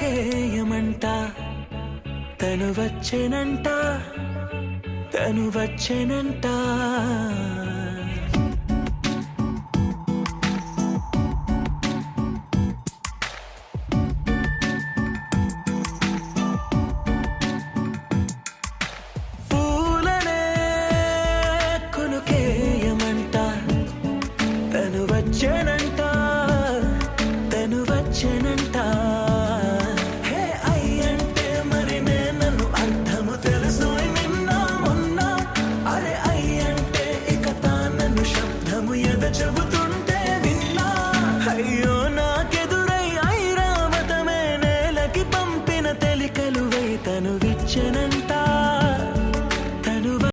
కొనుకేయమంట తను వచ్చెనంట తను వచ్చెనంట పూలనే కొనుకేయమంట తను వచ్చెనంట తను వచ్చెనంట హే అయ్యంటే మరి నేను అర్థము తెలుసు నిన్న మొన్న అరే అయ్యంటే ఇక తానను శబ్దము ఎద చెబుతుంటే విన్నా అయ్యో నాకెదురై ఐరావతమే నేలకి పంపిన తెలికలువై తను విచ్చెనంట